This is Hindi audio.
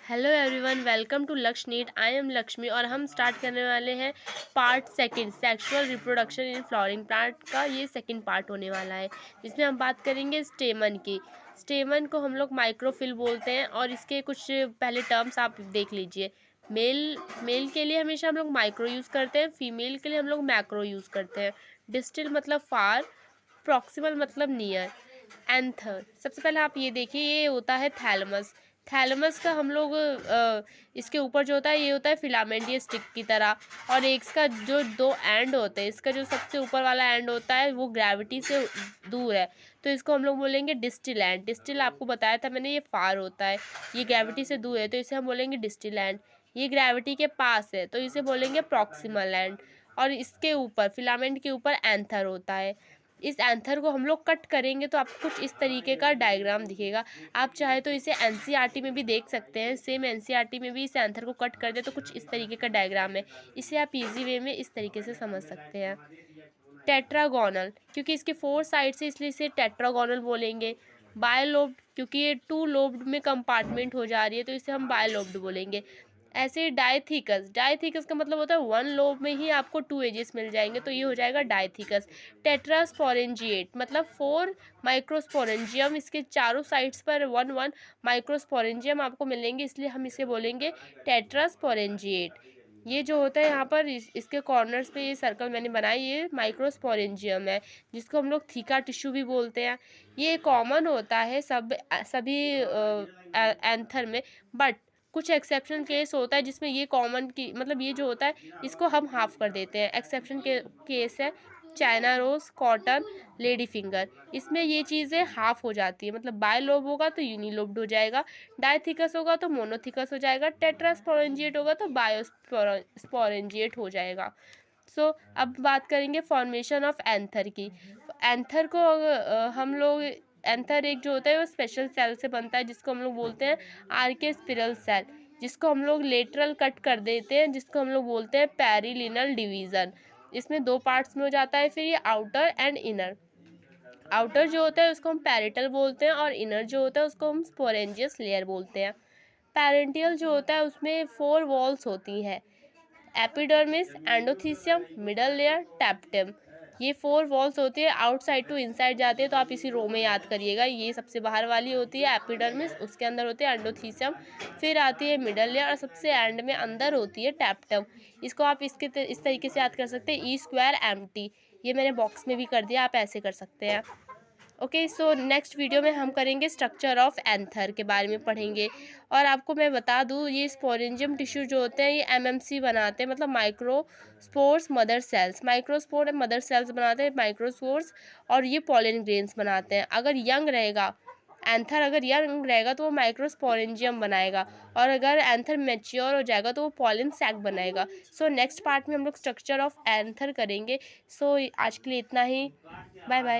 हेलो एवरीवन, वेलकम टू लक्ष्य नीट। आई एम लक्ष्मी और हम स्टार्ट करने वाले हैं part second, sexual reproduction in flowering plant का। ये सेकंड पार्ट होने वाला है जिसमें हम बात करेंगे स्टेमन की। स्टेमन को हम लोग माइक्रोफिल बोलते हैं और इसके कुछ पहले टर्म्स आप देख लीजिए। मेल के लिए हमेशा हम लोग माइक्रो यूज़ करते हैं, फीमेल के लिए हम लोग मैक्रो यूज़ करते हैं। डिस्टल मतलब फार, प्रॉक्सिमल मतलब नियर। एंथर, सबसे पहले आप ये देखिए, ये होता है थैलमस। थैलमस का हम लोग इसके ऊपर जो होता है ये होता है फिलामेंट, ये स्टिक की तरह। और एक इसका जो दो एंड होते हैं, इसका जो सबसे ऊपर वाला एंड होता है वो ग्रेविटी से दूर है, तो इसको हम लोग बोलेंगे डिस्टिल एंड। डिस्टिल आपको बताया था मैंने, ये फार होता है, ये ग्रेविटी से दूर है तो इसे हम बोलेंगे डिस्टिल एंड। ये ग्रेविटी के पास है तो इसे बोलेंगे प्रॉक्सिमल एंड। और इसके ऊपर फिलामेंट के ऊपर एंथर होता है। इस एंथर को हम लोग कट करेंगे तो आपको कुछ इस तरीके का डायग्राम दिखेगा। आप चाहे तो इसे एनसीईआरटी में भी देख सकते हैं, सेम एनसीईआरटी में भी इस एंथर को कट कर दे तो कुछ इस तरीके का डायग्राम है। इसे आप इजी वे में इस तरीके से समझ सकते हैं। टेट्रागोनल, क्योंकि इसके 4 साइड से इसलिए इसे टेट्रागोनल बोलेंगे। बायलोब्ड, क्योंकि ये 2 लोब्ड में कंपार्टमेंट हो जा रही है तो इसे हम बायलोब्ड बोलेंगे। ऐसे डायथीकस, डायथीकस का मतलब होता है 1 लोब में ही आपको 2 एजेस मिल जाएंगे तो ये हो जाएगा डायथीकस। टेट्रास्पोरेंजिएट मतलब 4 माइक्रोस्पोरेंजियम, इसके चारों साइड्स पर 1 माइक्रोस्पोरेंजियम आपको मिलेंगे, इसलिए हम इसे बोलेंगे टेट्रास्पोरेंजिएट। ये जो होता है यहाँ पर इसके कॉर्नर्स पे ये सर्कल मैंने बनाई, ये माइक्रोस्पोरेंजियम है जिसको हम लोग थीका टिश्यू भी बोलते हैं। ये कॉमन होता है सभी एंथर में, बट कुछ एक्सेप्शन केस होता है जिसमें ये कॉमन की मतलब ये जो होता है इसको हम हाफ कर देते हैं। एक्सेप्शन के केस है China rose, cotton, lady finger, इसमें ये चीज़ें हाफ हो जाती है। मतलब बाय लोब होगा तो यूनिलोब्ड हो जाएगा, डायथिकस होगा तो मोनोथिकस हो जाएगा, टेट्रास्पोरेंजिएट होगा तो बायोस्पोरेंजिएट हो जाएगा। अब बात करेंगे फॉर्मेशन ऑफ एंथर की। एंथर को हम लोग, एंथर एक जो होता है वो स्पेशल सेल से बनता है जिसको हम लोग बोलते हैं आर्के स्पिरल सेल, जिसको हम लोग लेटरल कट कर देते हैं, जिसको हम लोग बोलते हैं पेरिलिनल डिवीज़न। इसमें 2 पार्ट्स में हो जाता है। फिर ये आउटर एंड इनर। आउटर जो होता है उसको हम पैरेटल बोलते हैं और इनर जो होता है उसको हम स्पोरेंजियस लेयर बोलते हैं। पैरेंटियल जो होता है उसमें 4 वॉल्स होती हैं, epidermis, endothecium, middle layer, tapetum. ये 4 वॉल्स होती है, आउटसाइड टू इनसाइड जाते हैं तो आप इसी रो में याद करिएगा। ये सबसे बाहर वाली होती है एपिडर्मिस, उसके अंदर होती है एंडोथीसियम, फिर आती है मिडल लेयर और सबसे एंड में अंदर होती है टैप्टम। इसको आप इस तरीके से याद कर सकते हैं, ई स्क्वायर एम टी। ये मैंने बॉक्स में भी कर दिया, आप ऐसे कर सकते हैं। ओके, सो नेक्स्ट वीडियो में हम करेंगे स्ट्रक्चर ऑफ एंथर के बारे में पढ़ेंगे। और आपको मैं बता दूँ, ये स्पोरेंजियम टिश्यू जो होते हैं ये एमएमसी बनाते हैं, मतलब microspores mother cells. Microspore mother cells बनाते हैं माइक्रोस्पोर्स, और ये पॉलन ग्रेन्स बनाते हैं। अगर यंग रहेगा एंथर, अगर यंग रहेगा तो वो माइक्रोस्पोरेंजियम बनाएगा, और अगर एंथर मैच्योर हो जाएगा तो वो पॉलन सैक बनाएगा। नेक्स्ट पार्ट में हम लोग स्ट्रक्चर ऑफ एंथर करेंगे। आज के लिए इतना ही। Bye bye.